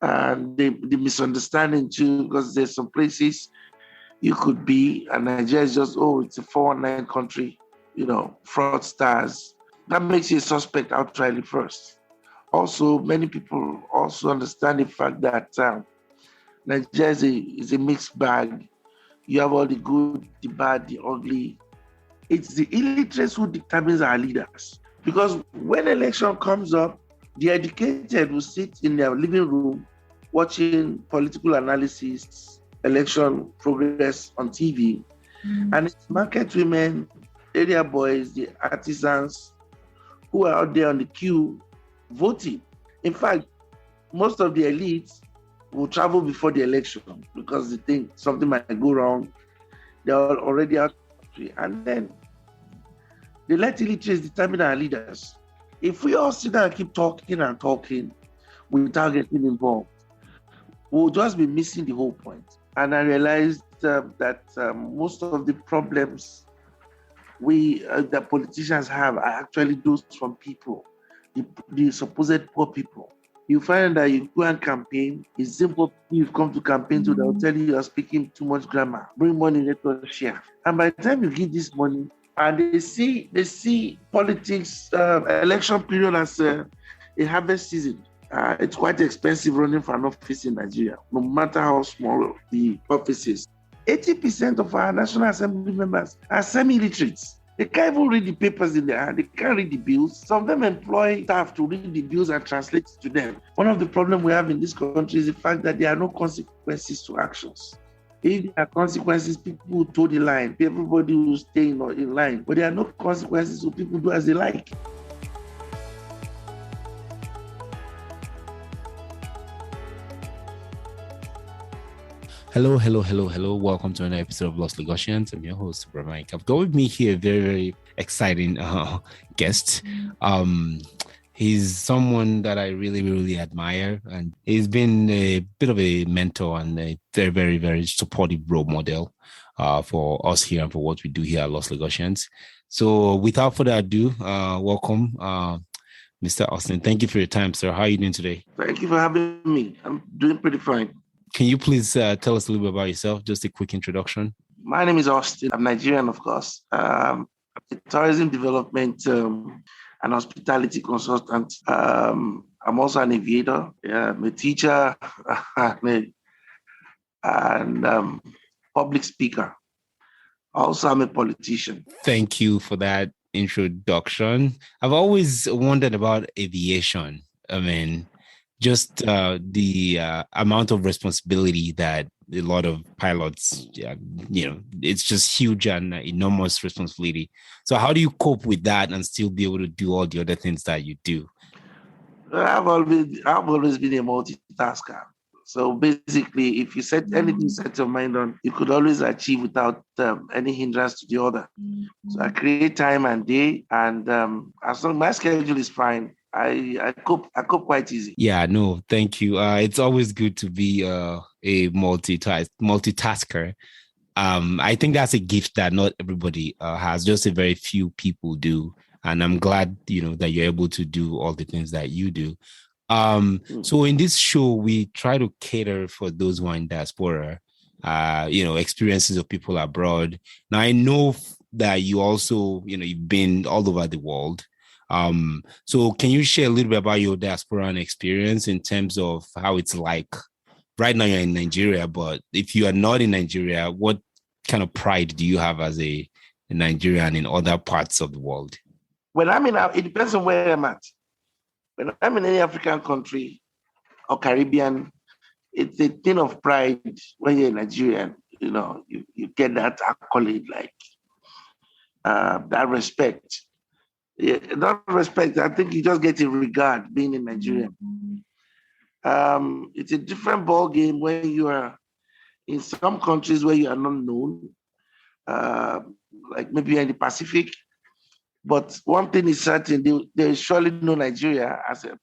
And the misunderstanding too, because there's some places you could be, and Nigeria is just, oh, it's a 419 country, fraudsters. That makes you a suspect outrightly first. Also, many people also understand the fact that Nigeria is a mixed bag. You have all the good, the bad, the ugly. It's the illiterates who determines our leaders. Because when election comes up, the educated will sit in their living room watching political analysis, election progress on TV, and it's market women, area boys, the artisans who are out there on the queue voting. In fact, most of the elites will travel before the election because they think something might go wrong. They're already out, and then they let illiterates determine our leaders. If we all sit down and keep talking and talking without getting involved, we'll just be missing the whole point. And I realized that most of the problems the politicians have are actually those from people, the supposed poor people. You find that you go and campaign, it's simple. You've come to campaign to, they'll tell you you're speaking too much grammar. Bring money, let us share. And by the time you give this money, and they see politics, election period as a harvest season. It's quite expensive running for an office in Nigeria, no matter how small the office is. 80% of our National Assembly members are semi-illiterates. They can't even read the papers in their hand. They can't read the bills. Some of them employ staff to read the bills and translate it to them. One of the problems we have in this country is the fact that there are no consequences to actions. If there are consequences, people will toe the line. Everybody will stay in line. But there are no consequences, so people do as they like. Hello. Welcome to another episode of Lost Lagosians. I'm your host, Brodda Mic. I've got with me here a very, very exciting guest. He's someone that I really, really admire, and he's been a bit of a mentor and a very, very, very supportive role model for us here and for what we do here at Lost Lagosians. So without further ado, welcome, Mr. Austin. Thank you for your time, sir. How are you doing today? Thank you for having me. I'm doing pretty fine. Can you please tell us a little bit about yourself? Just a quick introduction. My name is Austin. I'm Nigerian, of course. I'm a tourism development and hospitality consultant. I'm also an aviator. I'm a teacher and public speaker. Also, I'm a politician. Thank you for that introduction. I've always wondered about aviation. I mean, just the amount of responsibility that a lot of pilots, it's just huge and enormous responsibility. So how do you cope with that and still be able to do all the other things that you do? I've always been a multitasker. So basically, if you set anything set your mind on, you could always achieve without any hindrance to the other. So I create time and day, and as long as my schedule is fine, I cope quite easy. Yeah, no, thank you. It's always good to be a multitasker. I think that's a gift that not everybody has, just a very few people do. And I'm glad, that you're able to do all the things that you do. So in this show, we try to cater for those who are in diaspora, experiences of people abroad. Now, I know that you also, you've been all over the world. So can you share a little bit about your diaspora experience in terms of how it's like? Right now you're in Nigeria, but if you are not in Nigeria, what kind of pride do you have as a Nigerian in other parts of the world? When it depends on where I'm at. When I'm in any African country or Caribbean, it's a thing of pride when you're a Nigerian. You get that accolade, like that respect. Yeah, not respect. I think you just get a regard being in Nigeria. It's a different ball game when you are in some countries where you are not known, like maybe you're in the Pacific. But one thing is certain: they surely know Nigeria as a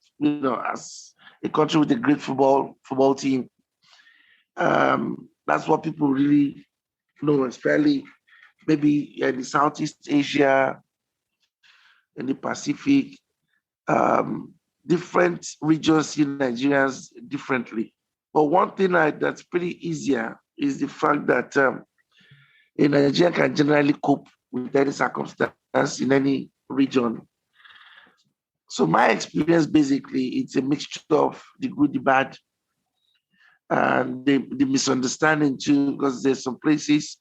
country with a great football team. That's what people really know, especially maybe in the Southeast Asia, in the Pacific. different regions see Nigerians differently. But one thing that's pretty easier is the fact that a Nigerian can generally cope with any circumstance in any region. So my experience, basically, it's a mixture of the good, the bad, and the misunderstanding too, because there's some places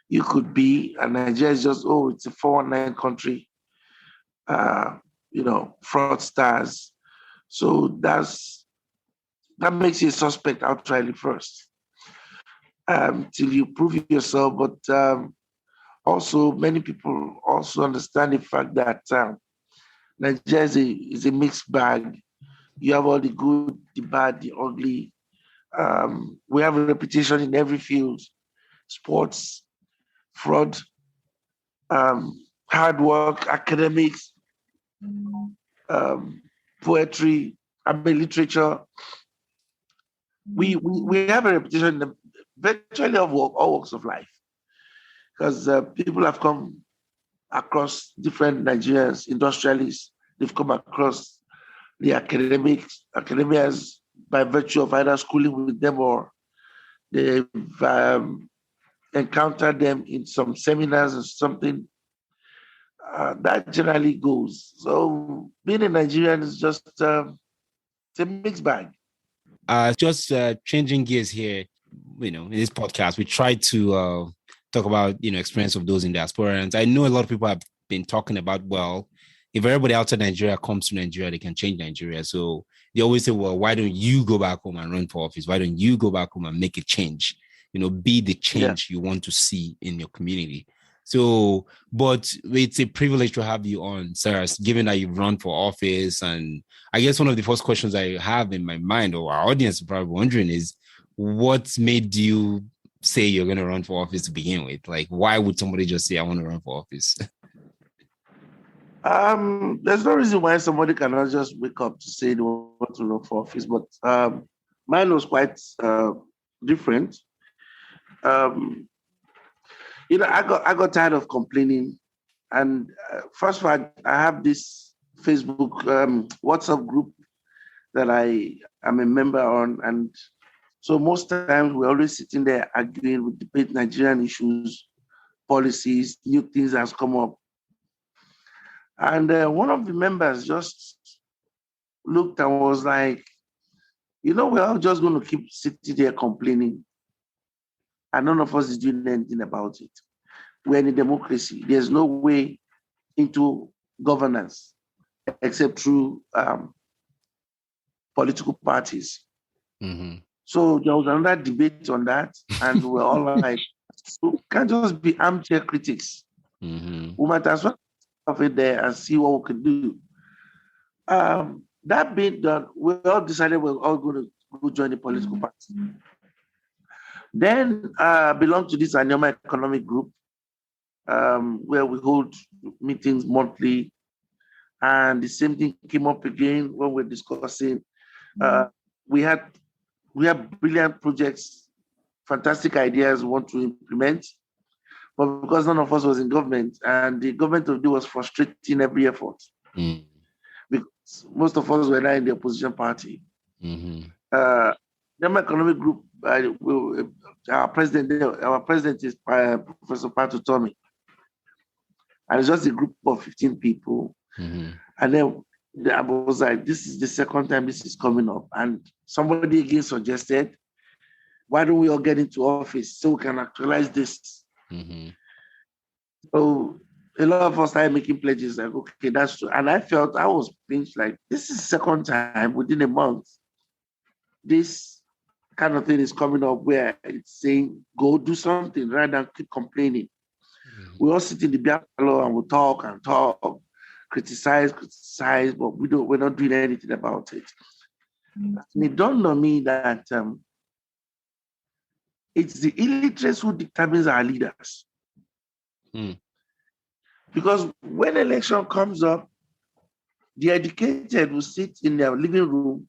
you could be, and Nigeria is just, oh, it's a 419 country, uh, fraudsters. So that makes you a suspect outrightly first, till you prove yourself. But also, many people also understand the fact that Nigeria is a mixed bag. You have all the good, the bad, the ugly. We have a reputation in every field: sports, fraud, hard work, academics, um, poetry, literature. We have a reputation in virtually of all walks of life, because people have come across different Nigerians, industrialists. They've come across the academias by virtue of either schooling with them, or they've encountered them in some seminars or something. That generally goes. So being a Nigerian is just it's a mixed bag. Just changing gears here, in this podcast, we try to talk about, experience of those in diaspora. And I know a lot of people have been talking about, well, if everybody outside Nigeria comes to Nigeria, they can change Nigeria. So they always say, well, why don't you go back home and run for office? Why don't you go back home and make a change? Be the change you want to see in your community. So, but it's a privilege to have you on, Sarah, given that you've run for office. And I guess one of the first questions I have in my mind, or our audience is probably wondering, is what made you say you're going to run for office to begin with? Like, why would somebody just say, I want to run for office? There's no reason why somebody cannot just wake up to say they want to run for office, but mine was quite different. I got tired of complaining, and first of all, I have this Facebook WhatsApp group that I am a member on, and so most times we're always sitting there arguing with debate Nigerian issues, policies, new things has come up, and one of the members just looked and was like, we're all just going to keep sitting there complaining, and none of us is doing anything about it. We're in a democracy. There's no way into governance except through political parties. Mm-hmm. So there was another debate on that, and we're all like, so we can't just be armchair critics. Mm-hmm. We might as well have it there and see what we can do. That being done, we all decided we're all going to go join the political party. Then belong to this Anyoma economic group, where we hold meetings monthly, and the same thing came up again when we're discussing. We have brilliant projects, fantastic ideas we want to implement, but because none of us was in government, and the government of the day was frustrating every effort, because most of us were not in the opposition party. Mm-hmm. The economic group, our president is Professor Patu Tommy, and it's just a group of 15 people. Mm-hmm. And then I was like, this is the second time this is coming up, and somebody again suggested, why don't we all get into office so we can actualize this? Mm-hmm. So a lot of us started making pledges like, okay, that's true. And I felt I was pinched, like, this is the second time within a month this kind of thing is coming up where it's saying, go do something rather than keep complaining. Mm-hmm. We all sit in the back and we talk and talk, criticize, but we're not doing anything about it. Mm-hmm. And it dawned on me that it's the illiterates who determines our leaders. Mm. Because when election comes up, the educated will sit in their living room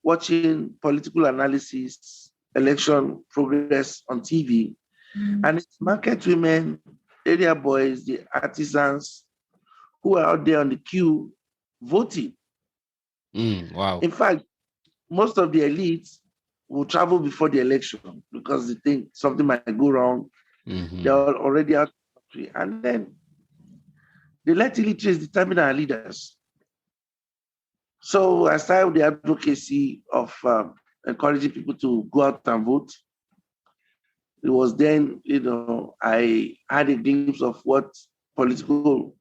watching political analysis, election progress on TV, and it's market women, area boys, the artisans who are out there on the queue voting. Wow. In fact, most of the elites will travel before the election because they think something might go wrong. They're already out of the country. And then they let illiterates determine our leaders. So I started with the advocacy of encouraging people to go out and vote. It was then, I had a glimpse of what political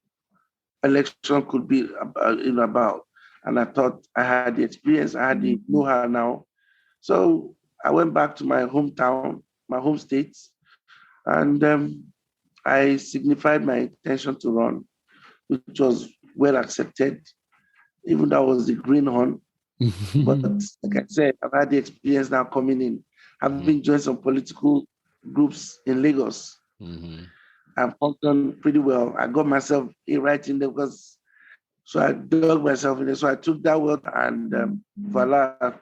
election could be about. And I thought I had the experience, I had the know-how now. So I went back to my hometown, my home state, and I signified my intention to run, which was well accepted, even though I was the greenhorn. But like I said, I've had the experience now coming in. I've been joined some political groups in Lagos. I've functioned pretty well. I got myself right in there so I dug myself in there. So I took that word and voila.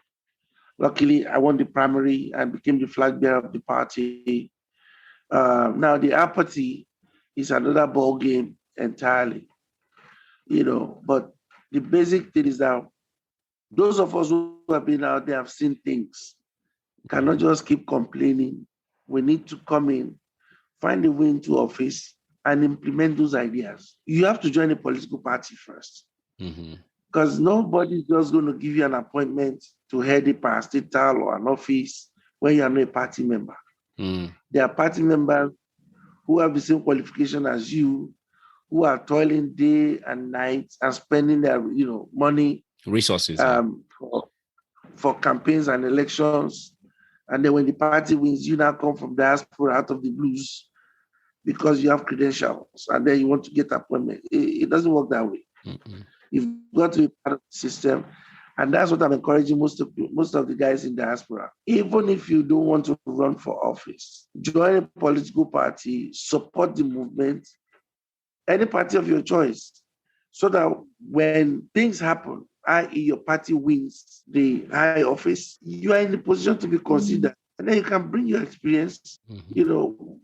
Luckily, I won the primary and became the flag bearer of the party. Now, the apathy is another ball game entirely, but the basic thing is that those of us who have been out there have seen things, cannot just keep complaining. We need to come in, find a way into office and implement those ideas. You have to join a political party first. Because nobody's just going to give you an appointment to head a parastatal or an office when you are not a party member. There are party members who have the same qualification as you, who are toiling day and night and spending their money, resources for campaigns and elections. And then when the party wins, you now come from diaspora out of the blues because you have credentials and then you want to get appointment. It doesn't work that way. You've got to be part of the system. And that's what I'm encouraging most of the guys in diaspora. Even if you don't want to run for office, join a political party, support the movement, any party of your choice, so that when things happen, i.e. your party wins the high office, you are in the position to be considered. And then you can bring your experience,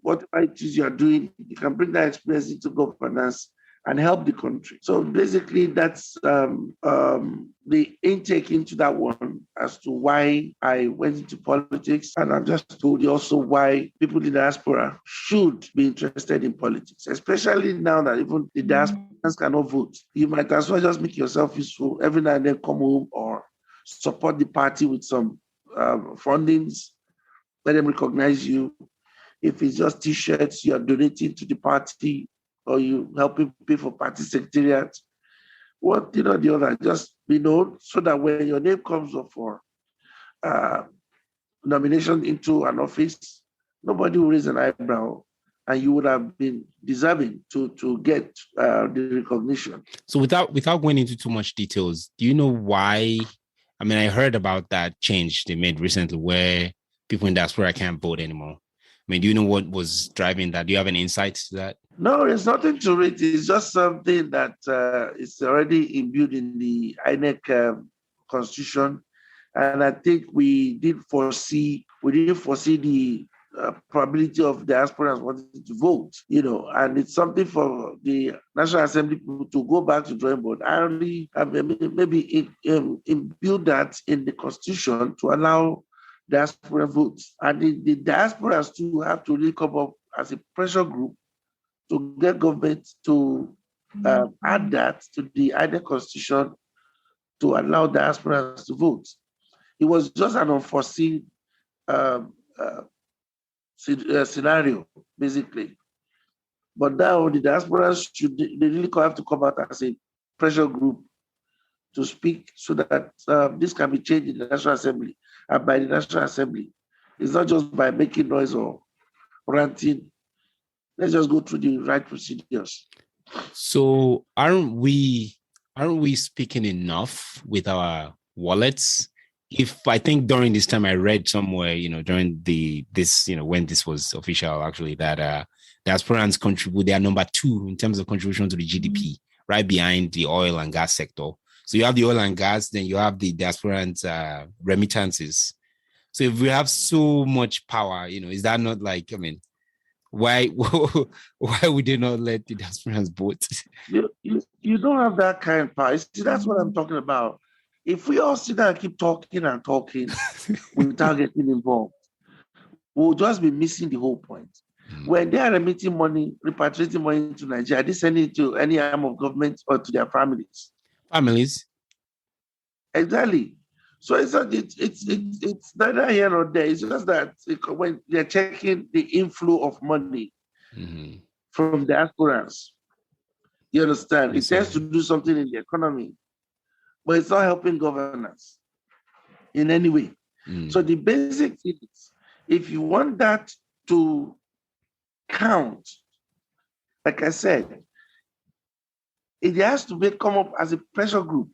whatever it is you are doing, you can bring that experience into governance and help the country. So basically, that's the intake into that one as to why I went into politics. And I've just told you also why people in the diaspora should be interested in politics, especially now that even the diasporans cannot vote. You might as well just make yourself useful every now and then, come home or support the party with some fundings, let them recognize you. If it's just T-shirts, you are donating to the party, or you helping pay for party secretariat, the other, just be known so that when your name comes up for nomination into an office, nobody will raise an eyebrow and you would have been deserving to get the recognition. So without going into too much details, do you know why? I mean, I heard about that change they made recently where people in diaspora can't vote anymore. I mean, do you know what was driving that? Do you have any insights to that? No, there's nothing to it. It's just something that is already imbued in the INEC constitution. And I think we didn't foresee the probability of diasporans wanting to vote, and it's something for the National Assembly people to go back to drawing board. I only maybe imbued that in the constitution to allow diaspora votes. And the diasporas too have to really come up as a pressure group to get government to add that to the INEC constitution to allow diasporas to vote. It was just an unforeseen scenario, basically. But now the diasporas they really have to come out as a pressure group to speak so that this can be changed in the National Assembly and by the National Assembly. It's not just by making noise or ranting. Let's just go through the right procedures. So aren't we speaking enough with our wallets? If I think during this time I read somewhere, during when this was official, actually, that diasporans contribute, they are number 2 in terms of contribution to the GDP, right behind the oil and gas sector. So you have the oil and gas, then you have the diasporans remittances. So if we have so much power, is that not like, I mean, why would they not let the diasporans vote? You don't have that kind of power. See, that's what I'm talking about. If we all sit down and keep talking and talking without getting involved, we'll just be missing the whole point. When they are remitting money, repatriating money to Nigeria, they send it to any arm of government or to their families. Families. Exactly. So it's neither here nor there. It's just that when they're checking the inflow of money from diasporans, you understand? It tends to do something in the economy, but it's not helping governance in any way. So the basic thing is, if you want that to count, like I said, it has to come up as a pressure group.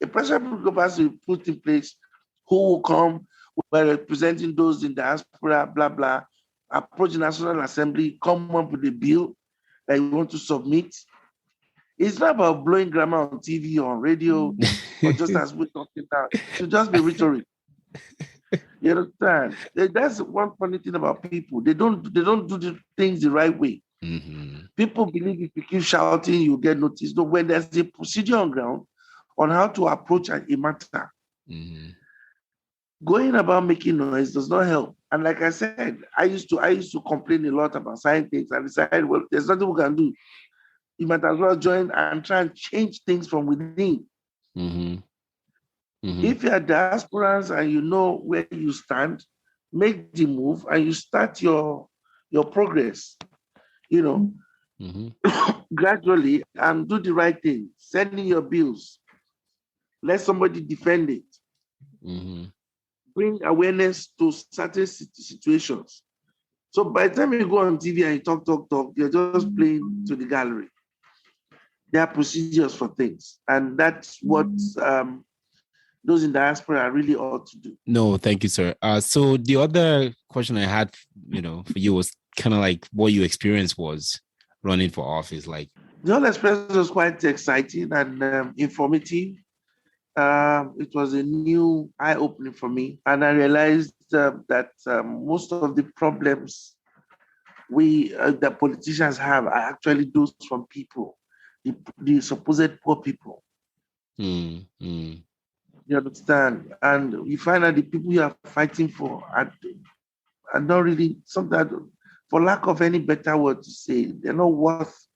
A pressure group has to be put in place who will come by representing those in diaspora, blah, blah, approach the National Assembly, come up with a bill that you want to submit. It's not about blowing grammar on TV or on radio, or just as we're talking now. It should just be rhetoric. You understand? That's one funny thing about people. They don't do the things the right way. People believe if you keep shouting, you get noticed. No, when there's a procedure on ground on how to approach a matter, going about making noise does not help. And like I said, I used to complain a lot about certain things and decide, well, there's nothing we can do. You might as well join and try and change things from within. If you're diasporans and you know where you stand, make the move and you start your progress, gradually, and do the right thing. Send in your bills. Let somebody defend it. Bring awareness to certain situations. So by the time you go on TV and you talk, you're just playing to the gallery. There are procedures for things. And that's what those in diaspora really ought to do. No, thank you, sir. So the other question I had, for you was kind of like what your experience was running for office. Like, the whole experience was quite exciting and informative. It was a new eye-opening for me, and I realized that most of the problems the politicians have are actually those from people, the supposed poor people. You understand? And you find that the people you are fighting for are not really, sometimes, for lack of any better word to say, they're not worth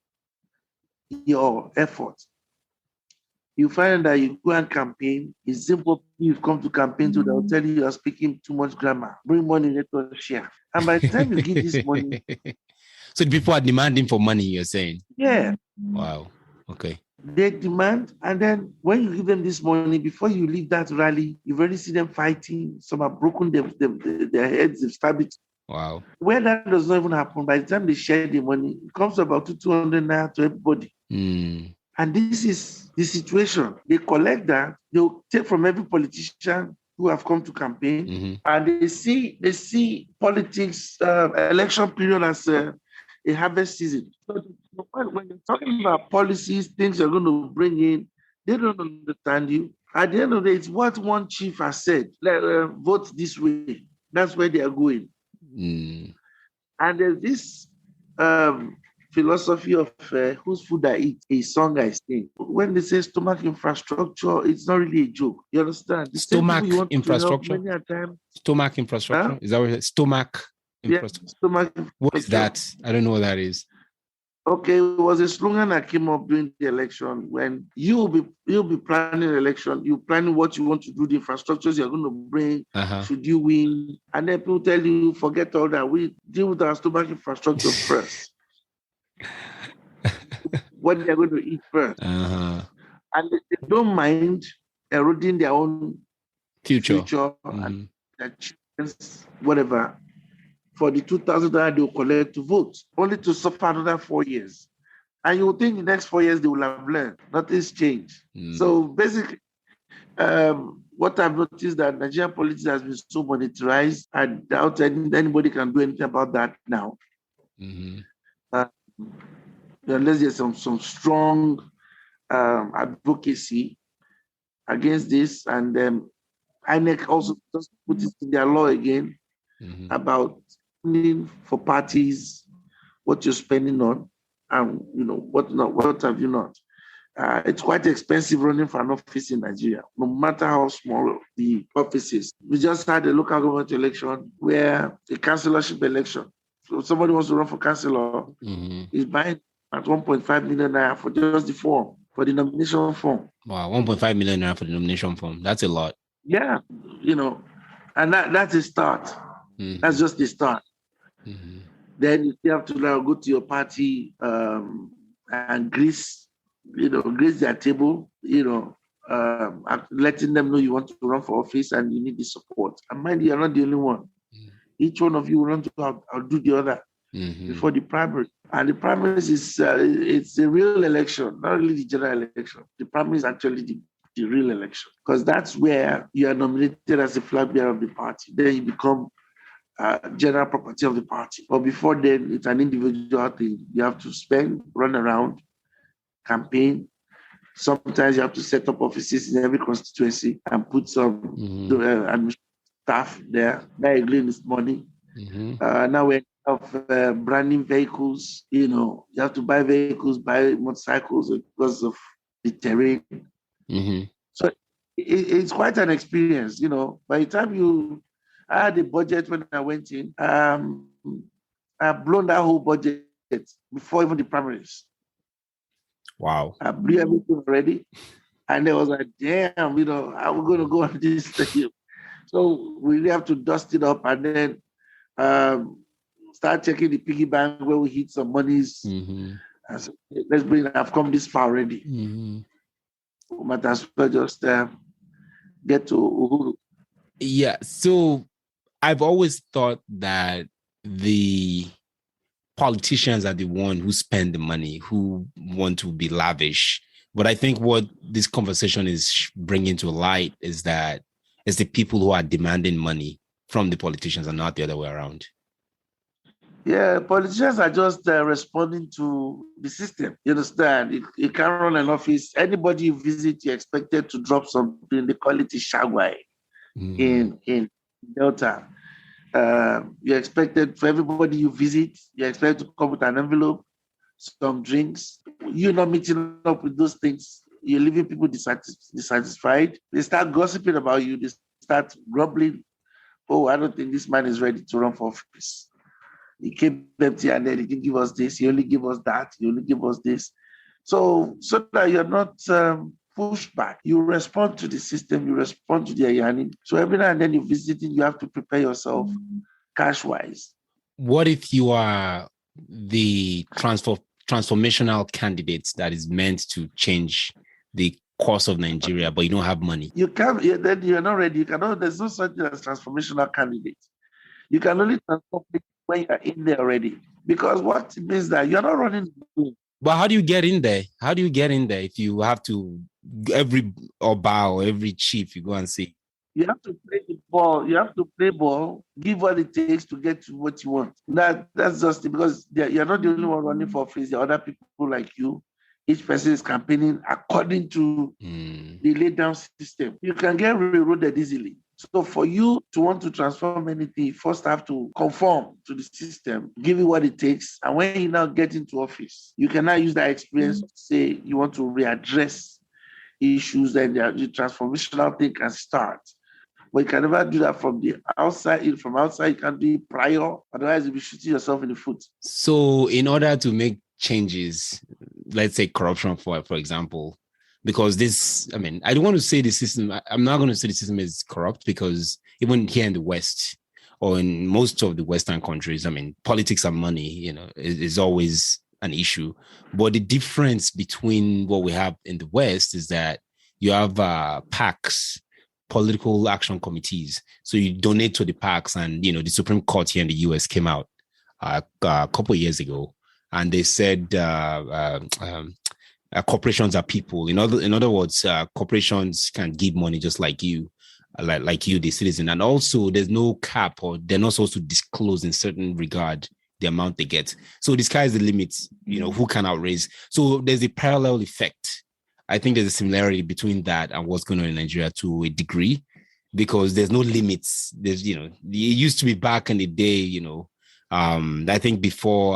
your effort. You find that you go and campaign, it's simple, you've come to campaign to, they'll tell you are speaking too much grammar, bring money, let us share. And by the time you give this money... So the people are demanding for money, you're saying? Yeah. Wow, okay. They demand, and then when you give them this money, before you leave that rally, you've already seen them fighting. Some have broken their heads, they've stabbed it. Wow. Where that does not even happen, by the time they share the money, it comes to about 200 naira to everybody. And this is the situation. They collect that, they'll take from every politician who have come to campaign, and they see politics, election period as a harvest season. So when you're talking about policies, things you're going to bring in, they don't understand you. At the end of the day, it's what one chief has said, like, vote this way. That's where they are going. And there's this philosophy of whose food I eat, a song I sing. When they say stomach infrastructure, it's not really a joke. You understand? The stomach infrastructure? Many a time. Stomach infrastructure? Huh? Is that what it is? Stomach infrastructure? Yeah, stomach infrastructure. What is that? I don't know what that is. Okay, it was a slogan that came up during the election. When you'll be planning an election, you planning what you want to do, the infrastructures you're going to bring, should you win, and then people tell you, forget all that, we deal with our stomach infrastructure first. What they're going to eat first. And they don't mind eroding their own future and their children's whatever. For the 2,000 that they'll collect to vote, only to suffer another 4 years. And you would think the next 4 years they will have learned. Nothing's changed. So basically, what I've noticed that Nigerian politics has been so monetized, I doubt anybody can do anything about that now. Unless there's some strong advocacy against this. And INEC also just put it in their law again about for parties, what you're spending on, and what have you not. It's quite expensive running for an office in Nigeria, no matter how small the office is. We just had a local government election where a councillorship election. So somebody wants to run for councillor, is buying at 1.5 million naira for just the form, for the nomination form. Wow, 1.5 million naira for the nomination form. That's a lot. Yeah, and that's a start. That's just the start. Then you have to now go to your party and grease their table, letting them know you want to run for office and you need the support. And mind you, you're not the only one. Each one of you will want to outdo the other before the primary. And the primaries is it's a real election, not really the general election. The primary is actually the real election, because that's where you are nominated as a flag bearer of the party. Then you become general property of the party. But before then, it's an individual thing. You have to run around, campaign. Sometimes you have to set up offices in every constituency and put some staff there. They're agreeing this money. Now we have branding vehicles. You have to buy vehicles, buy motorcycles because of the terrain. So it's quite an experience. By the time I had a budget when I went in. I've blown that whole budget before even the primaries. Wow. I blew everything already. And they was like, damn, how we going to go on this stadium? So we really have to dust it up and then start checking the piggy bank where we hit some monies. So, I've come this far already. But as well just get to Uhuru. Yeah, so I've always thought that the politicians are the one who spend the money, who want to be lavish. But I think what this conversation is bringing to light is that it's the people who are demanding money from the politicians and not the other way around. Yeah, politicians are just responding to the system. You understand? You can't run an office. Anybody you visit, you're expected to drop something. They call it Shagwai in Delta. You're expected, for everybody you visit, you're expected to come with an envelope, some drinks. You're not meeting up with those things. You're leaving people dissatisfied. They start gossiping about you. They start grumbling. Oh, I don't think this man is ready to run for office. He came empty and then he didn't give us this. He only gave us that. He only gave us this. So that you're not pushed back. You respond to the system. You respond to the ayani. So every now and then you're visiting, you have to prepare yourself cash-wise. What if you are the transformational candidate that is meant to change the course of Nigeria, but you don't have money? You can't. Then you're not ready. There's no such thing as transformational candidate. You can only transform it when you're in there already. Because what it means that you're not running. But how do you get in there? How do you get in there if you have to, every Oba or every chief you go and see? You have to play the ball. You have to play ball, give what it takes to get to what you want. That's just it, because you're not the only one running for office. There are other people like you. Each person is campaigning according to the laid down system. You can get railroaded easily. So for you to want to transform anything, you first have to conform to the system, give it what it takes. And when you now get into office, you can now use that experience to say you want to readdress issues, and the transformational thing can start. But you can never do that from the outside. From outside, you can't do it prior. Otherwise, you'll be shooting yourself in the foot. So in order to make changes, let's say corruption, for example, because this, I don't want to say the system, I'm not going to say the system is corrupt, because even here in the West or in most of the Western countries, politics and money, is always an issue. But the difference between what we have in the West is that you have PACs, political action committees. So you donate to the PACs, and, the Supreme Court here in the US came out a couple of years ago, and they said corporations are people. In other words, corporations can give money just like you, the citizen. And also there's no cap, or they're not supposed to disclose in certain regard the amount they get. So the sky is the limit, who can outraise. So there's a parallel effect. I think there's a similarity between that and what's going on in Nigeria to a degree, because there's no limits. There's, it used to be back in the day, I think before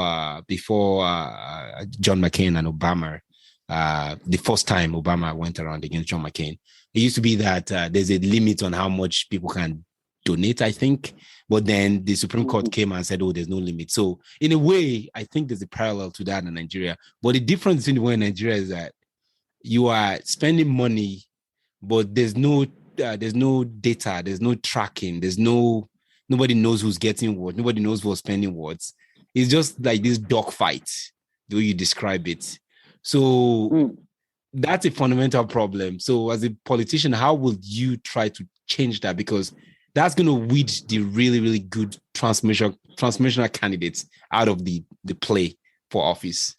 John McCain and Obama, the first time Obama went around against John McCain. It used to be that there's a limit on how much people can donate, I think. But then the Supreme Court came and said, oh, there's no limit. So in a way, I think there's a parallel to that in Nigeria. But the difference between the one in Nigeria is that you are spending money, but there's no data, there's no tracking, nobody knows who's getting what, nobody knows who's spending what. It's just like this dogfight, the way you describe it. So that's a fundamental problem. So as a politician, how will you try to change that? Because that's going to weed the really, really good transformational candidates out of the play for office.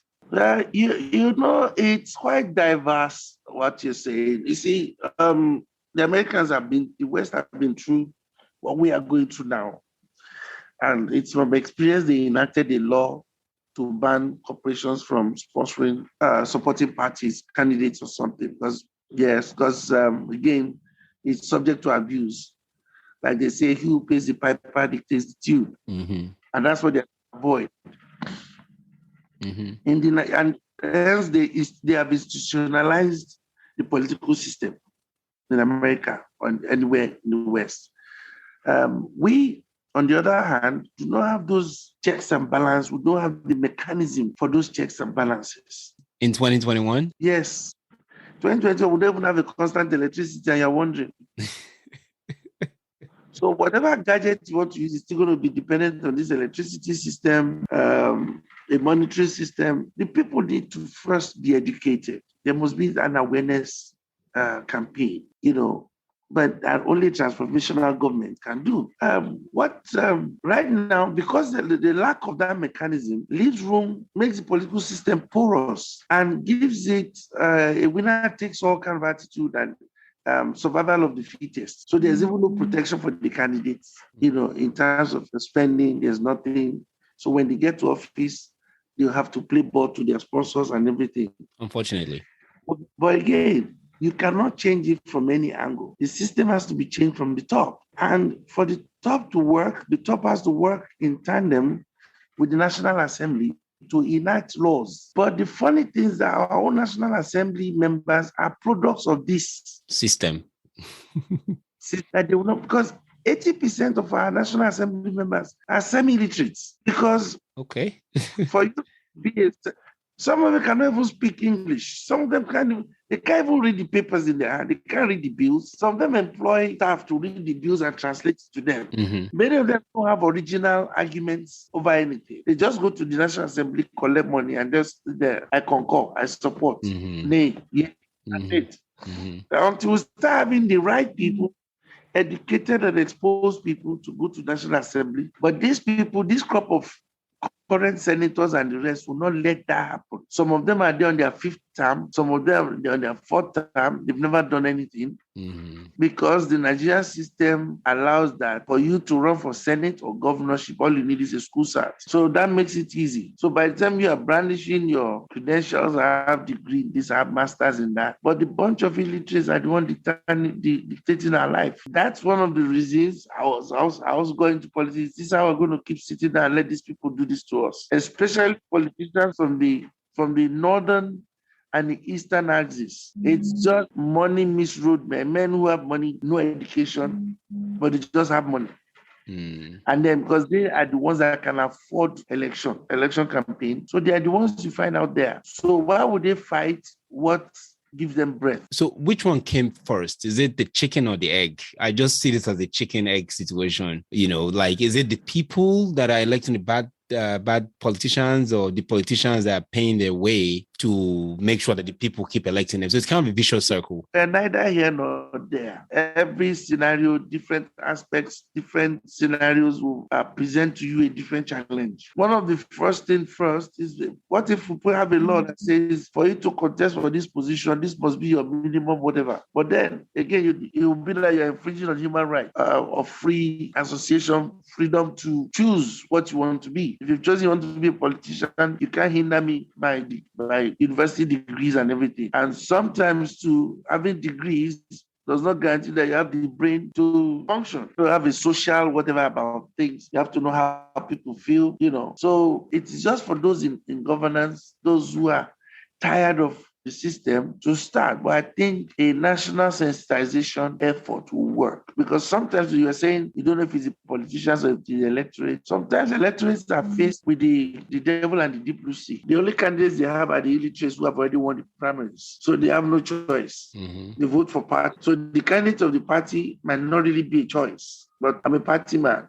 You know, it's quite diverse what you're saying. You see, the West have been through what we are going through now. And it's from experience they enacted a law to ban corporations from sponsoring, supporting parties, candidates or something. Because again, it's subject to abuse. Like they say, he who pays the piper dictates the tune. And that's what they avoid. And hence they have institutionalized the political system in America or anywhere in the West. We, on the other hand, do not have those checks and balances. We don't have the mechanism for those checks and balances. In 2021? Yes. 2021, we don't even have a constant electricity, and you're wondering. So whatever gadget you want to use is still going to be dependent on this electricity system, a monetary system. The people need to first be educated. There must be an awareness campaign, but only transformational government can do. Right now, because the lack of that mechanism leaves room, makes the political system porous and gives it a winner takes all kind of attitude and survival of the fittest. So there's even no protection for the candidates, in terms of the spending, there's nothing. So when they get to office, they have to play ball to their sponsors and everything. Unfortunately. But again, you cannot change it from any angle. The system has to be changed from the top. And for the top to work, the top has to work in tandem with the National Assembly to enact laws. But the funny thing is that our own National Assembly members are products of this system. That they will not, because 80% of our National Assembly members are semi-literate. Because for you to be some of them cannot even speak English. Some of them can't even read the papers in their hand. They can't read the bills. Some of them employ staff to read the bills and translate it to them. Many of them don't have original arguments over anything. They just go to the National Assembly, collect money, and just there. I concur, I support. Nay, yeah, that's it. Until we start having the right people, educated and exposed people to go to National Assembly. But these people, this crop of current senators and the rest will not let that happen. Some of them are there on their 5th term. Some of them are on their 4th term. They've never done anything because the Nigerian system allows that for you to run for Senate or governorship, all you need is a school cert. So that makes it easy. So by the time you are brandishing your credentials, I have degree, this, I have masters in that. But the bunch of illiterates are the one dictating our life. That's one of the reasons I was going to politics. This is how we're going to keep sitting there and let these people do this to us, especially politicians from the northern and the eastern axis. It's just money misroad men who have money, no education, but they just have money. And then because they are the ones that can afford election campaign, so they are the ones you find out there. So why would they fight what gives them breath? So which one came first? Is it the chicken or the egg? I just see this as a chicken egg situation. Is it the people that are electing the bad politicians, or the politicians that are paying their way to make sure that the people keep electing them? So it's kind of a vicious circle. And neither here nor there. Every scenario, different aspects, different scenarios will present to you a different challenge. One of the first things is, what if we have a law that says for you to contest for this position, this must be your minimum, whatever. But then again, it will be like you're infringing on human rights of free association, freedom to choose what you want to be. If you've chosen you want to be a politician, you can't hinder me by university degrees and everything. And sometimes too, having degrees does not guarantee that you have the brain to function. You have a social whatever about things. You have to know how people feel, So it's just for those in governance, those who are tired of the system to start. But I think a national sensitization effort will work, because sometimes you are saying you don't know if it's the politicians or if it's the electorate. Sometimes electorates are faced with the devil and the deep blue sea. The only candidates they have are the illiterates who have already won the primaries. So they have no choice. They vote for party. So the candidate of the party might not really be a choice. But I'm a party man.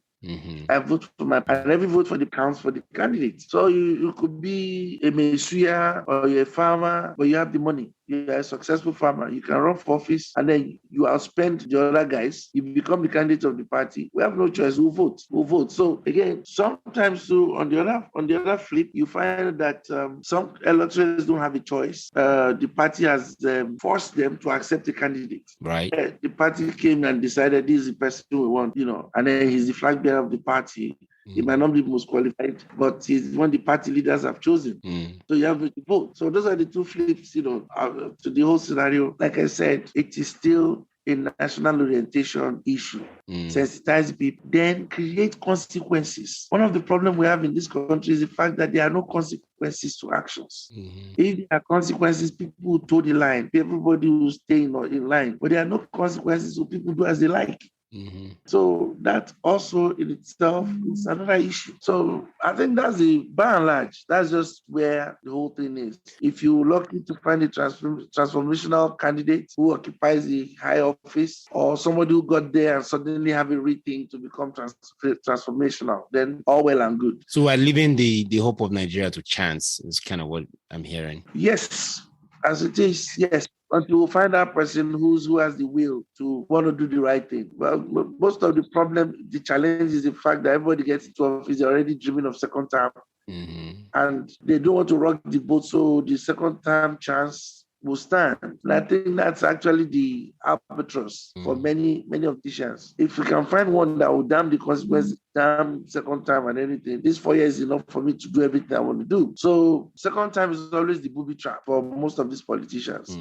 I vote for and every vote for the counts for the candidate. So you could be a Messiah or you're a farmer, but you have the money. You're a successful farmer. You can run for office and then you outspend the other guys. You become the candidate of the party. We have no choice. We'll vote. We'll vote. So again, sometimes too, on the other flip, you find that some electors don't have a choice. The party has forced them to accept a candidate. Right. The party came and decided this is the person we want, and then he's the flag bearer of the party. He might not be most qualified, but he's one the party leaders have chosen. So you have to vote. So those are the two flips, to the whole scenario. Like I said, it is still a national orientation issue. Sensitize people, then create consequences. One of the problems we have in this country is the fact that there are no consequences to actions. If there are consequences, people will toe the line. Everybody will stay in line. But there are no consequences, so people do as they like. So that also in itself is another issue. So I think that's by and large, that's just where the whole thing is. If you're lucky to find a transformational candidate who occupies a high office, or somebody who got there and suddenly have a rethink to become transformational, then all well and good. So we're leaving the hope of Nigeria to chance is kind of what I'm hearing. Yes, as it is, yes. Until we find that person who has the will to want to do the right thing. Well, most of the problem, the challenge is the fact that everybody gets into office, they're already dreaming of second term. And they don't want to rock the boat, so the second term chance will stand. And I think that's actually the albatross for many politicians. If we can find one that will damn the consequences, damn second time and anything, this 4 years is enough for me to do everything I want to do. So second time is always the booby trap for most of these politicians.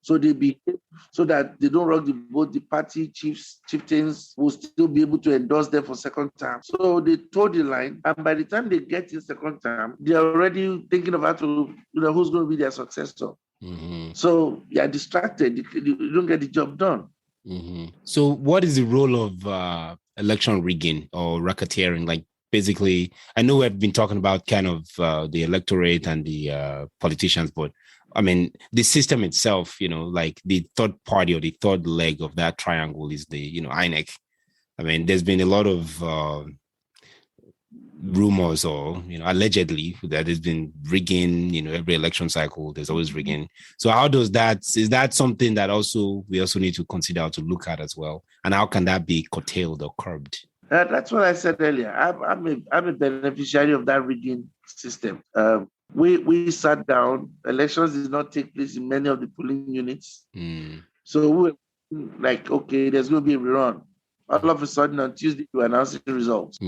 So they behave so that they don't rock the boat. The party chieftains will still be able to endorse them for second term. So they toe the line, and by the time they get in second term, they're already thinking of how to, who's going to be their successor. So they are distracted. You don't get the job done. So what is the role of election rigging or racketeering? Like, basically, I know we've been talking about kind of the electorate and the politicians, but I mean, the system itself, like the third party or the third leg of that triangle is the, INEC. I mean, there's been a lot of rumors or, allegedly that there's been rigging, every election cycle, there's always rigging. So how does is that something that we also need to consider to look at as well? And how can that be curtailed or curbed? That's what I said earlier. I'm a beneficiary of that rigging system. We sat down. Elections did not take place in many of the polling units. So we were like, okay, there's going to be a rerun. All of a sudden on Tuesday, we announced the results.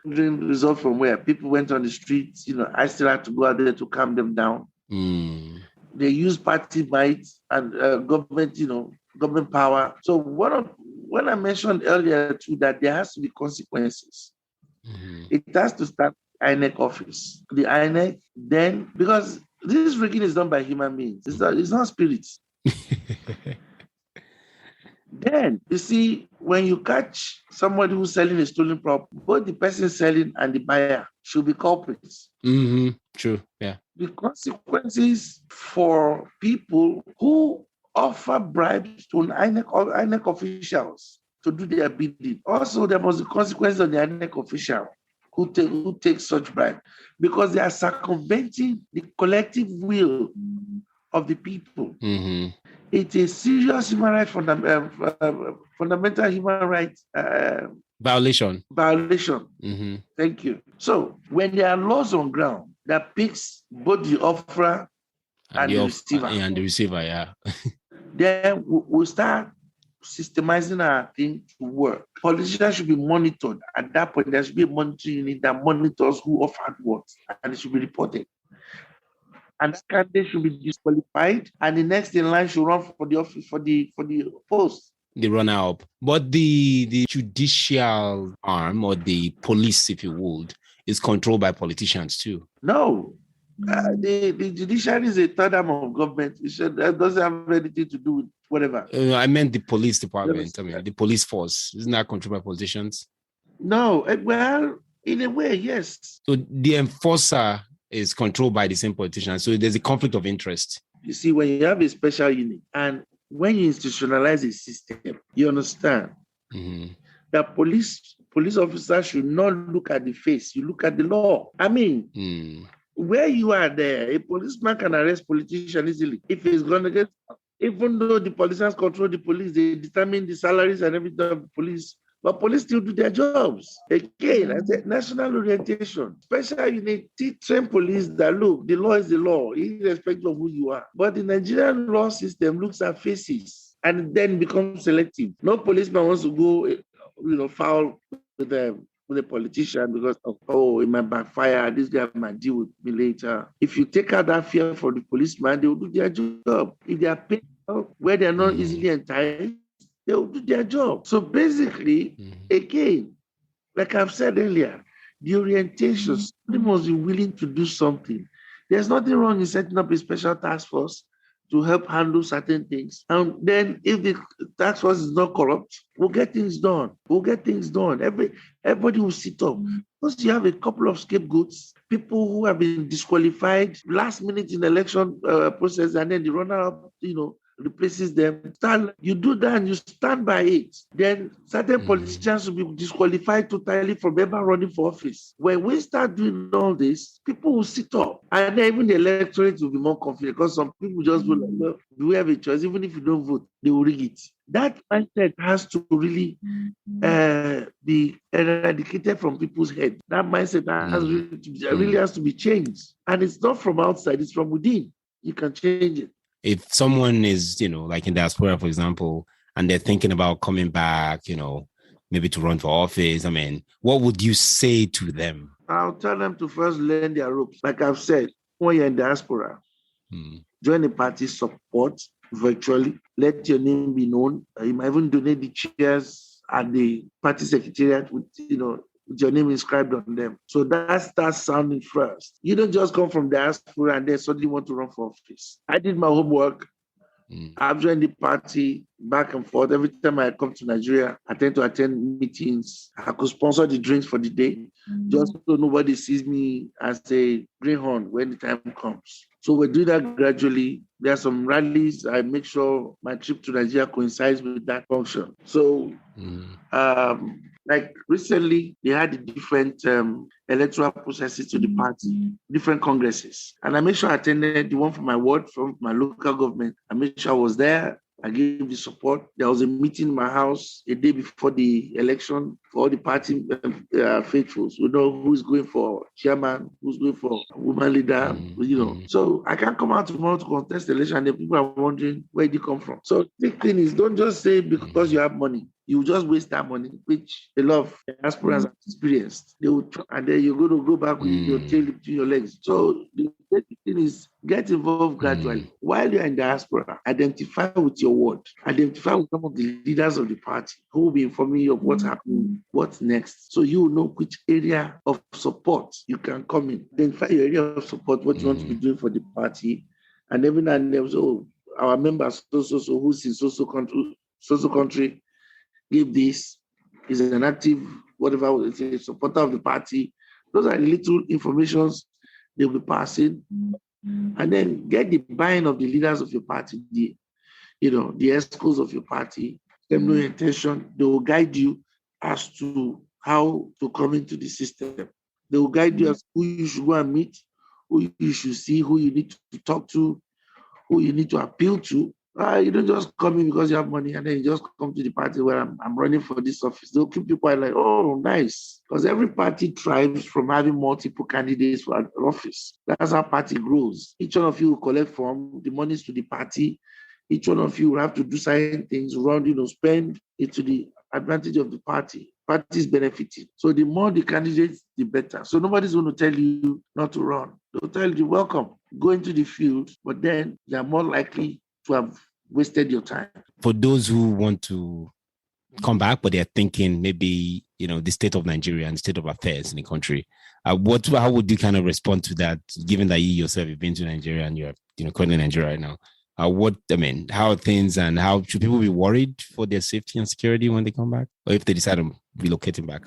Results from where? People went on the streets. I still had to go out there to calm them down. They used party might and government power. So when I mentioned earlier too that there has to be consequences, it has to start INEC office. The INEC, then, because this rigging is done by human beings. It's not spirits. Then, you see, when you catch somebody who's selling a stolen property, both the person selling and the buyer should be culprits. True, yeah. The consequences for people who offer bribes to INEC officials to do their bidding. Also, there must be consequences on the INEC official who take such bribe, because they are circumventing the collective will of the people. It's a serious human right fundamental human rights violation. Thank you. So when there are laws on ground that picks both the offerer and the receiver, yeah, then we'll start systemizing our thing to work. Politicians should be monitored. At that point, there should be a monitoring unit that monitors who offered what, and it should be reported. And that candidate should be disqualified, and the next in line should run for the office for the post. The runner-up. But the judicial arm or the police, if you would, is controlled by politicians too. No, The judiciary is a third arm of government. That doesn't have anything to do with whatever. I meant the police department. I mean, the police force. Isn't that controlled by politicians? No, well, in a way, yes. So the enforcer is controlled by the same politicians. So there's a conflict of interest. You see, when you have a special unit and when you institutionalize a system, you understand that police officers should not look at the face, you look at the law. I mean, where you are there, a policeman can arrest politician easily if he's going to get, even though the politicians control the police, they determine the salaries and everything of the police. But police still do their jobs. Again, I said national orientation. Special unit train police that look, the law is the law, irrespective of who you are. But the Nigerian law system looks at faces and then becomes selective. No policeman wants to go, foul with a politician because of, it might backfire, this guy might deal with me later. If you take out that fear for the policeman, they will do their job. If they are paid where they are not easily enticed, they will do their job. So basically, again, like I've said earlier, the orientation, somebody must be willing to do something. There's nothing wrong in setting up a special task force to help handle certain things. And then if the task force is not corrupt, we'll get things done. Everybody will sit up. Because you have a couple of scapegoats, people who have been disqualified last minute in the election process, and then the runner-up, replaces them. You do that and you stand by it. Then certain politicians will be disqualified totally from ever running for office. When we start doing all this, people will sit up. And then even the electorate will be more confident because some people just go like, well, do we have a choice? Even if you don't vote, they will rig it. That mindset has to really be eradicated from people's heads. That mindset really has to be changed. And it's not from outside, it's from within. You can change it. If someone is, like in diaspora, for example, and they're thinking about coming back, maybe to run for office, I mean, what would you say to them? I'll tell them to first learn their ropes. Like I've said, when you're in diaspora, join a party, support virtually, let your name be known. You might even donate the chairs at the party secretariat with your name inscribed on them. So that starts sounding first. You don't just come from diaspora and then suddenly want to run for office. I did my homework. I've joined the party back and forth. Every time I come to Nigeria, I tend to attend meetings. I could sponsor the drinks for the day, just so nobody sees me as a greenhorn when the time comes. So we're doing that gradually. There are some rallies. I make sure my trip to Nigeria coincides with that function. So, like recently, they had different electoral processes to the party, different congresses. And I made sure I attended the one from my ward, from my local government. I made sure I was there. I gave the support. There was a meeting in my house a day before the election for all the party faithfuls. We know who's going for chairman, who's going for woman leader, So I can't come out tomorrow to contest the election and the people are wondering where did you come from. So the thing is, don't just say because you have money. You just waste that money, which a lot of aspirants have experienced. They will try, and then you're going to go back with your tail between your legs. So the thing is, get involved gradually. While you're in diaspora, identify with your ward. Identify with some of the leaders of the party who will be informing you of what's happening, what's next. So you will know which area of support you can come in. Identify your area of support, what you want to be doing for the party. And every now and then, our members, so who's in so country, give this, is an active, whatever, it's a supporter of the party. Those are the little informations they'll be passing. And then get the buy-in of the leaders of your party, the escorts of your party. Them know your intention. They will guide you as to how to come into the system. They will guide you as who you should go and meet, who you should see, who you need to talk to, who you need to appeal to. You don't just come in because you have money and then you just come to the party where I'm running for this office. They'll keep you quite like, oh, nice. Because every party thrives from having multiple candidates for an office. That's how party grows. Each one of you will collect from the monies to the party. Each one of you will have to do certain things around, spend it to the advantage of the party. Party is benefiting. So the more the candidates, the better. So nobody's going to tell you not to run. They'll tell you, welcome, go into the field, but then you're more likely to have wasted your time. For those who want to come back, but they're thinking maybe the state of Nigeria and the state of affairs in the country. How would you kind of respond to that, given that you yourself have been to Nigeria and you're, currently in Nigeria right now? How are things, and how should people be worried for their safety and security when they come back, or if they decide on relocating back?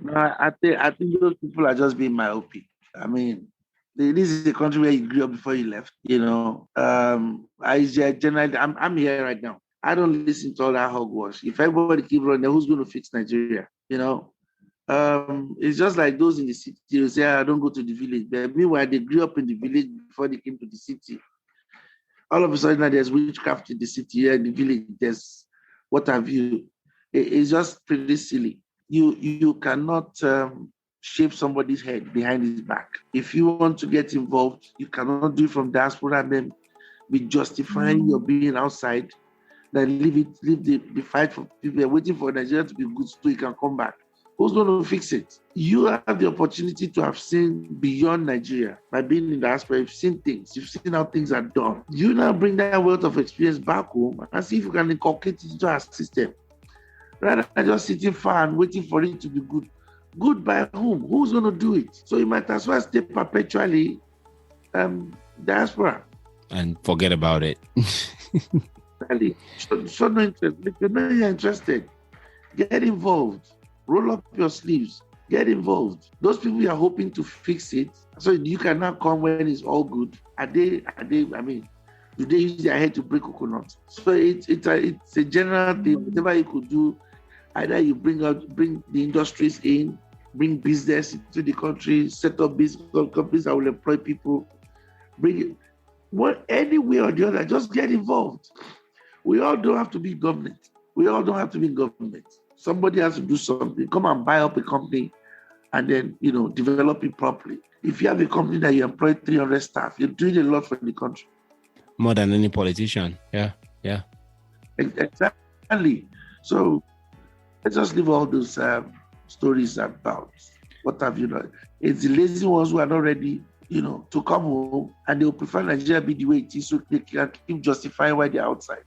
No, I think those people are just being myopic. I mean, this is a country where you grew up before you left. I generally, I'm here right now. I don't listen to all that hogwash. If everybody keep running, who's going to fix Nigeria? It's just like those in the city who say, I don't go to the village. But meanwhile, they grew up in the village before they came to the city. All of a sudden, there's witchcraft in the city, in the village, there's what have you. It's just pretty silly. You cannot shape somebody's head behind his back. If you want to get involved, you cannot do it from diaspora and then be justifying your being outside. Then leave the fight for people. Waiting for Nigeria to be good so you can come back. Who's going to fix it? You have the opportunity to have seen beyond Nigeria by being in the diaspora. You've seen things. You've seen how things are done. You now bring that wealth of experience back home and see if you can inculcate it into our system. Rather than just sitting far and waiting for it to be good. Good by whom? Who's going to do it? So you might as well stay perpetually diaspora. And forget about it. Really. So no interest. If you're interested, get involved. Roll up your sleeves. Get involved. Those people you are hoping to fix it, so you can now come when it's all good. Do they use their head to break coconuts? So it's a general thing. Whatever you could do, either you bring the industries in, bring business into the country, set up business companies that will employ people, bring it. Any way or the other, just get involved. We all don't have to be government. Somebody has to do something. Come and buy up a company and then, develop it properly. If you have a company that you employ 300 staff, you're doing a lot for the country. More than any politician. Yeah. Exactly. So let's just leave all those stories about what have you done. It's the lazy ones who are not ready, to come home, and they will prefer Nigeria be the way it is so they can keep justifying why they're outside.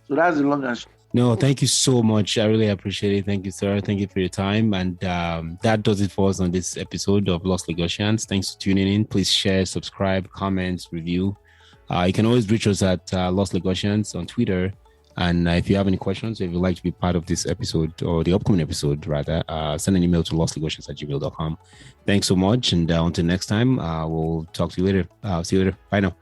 So that's the long and short. No, thank you so much. I really appreciate it. Thank you, sir. Thank you for your time. And that does it for us on this episode of Lost Lagosians. Thanks for tuning in. Please share, subscribe, comment, review. You can always reach us at Lost Lagosians on Twitter. And if you have any questions, if you'd like to be part of this episode or the upcoming episode, rather, send an email to lostlagosians@gmail.com. Thanks so much. And until next time, we'll talk to you later. See you later. Bye now.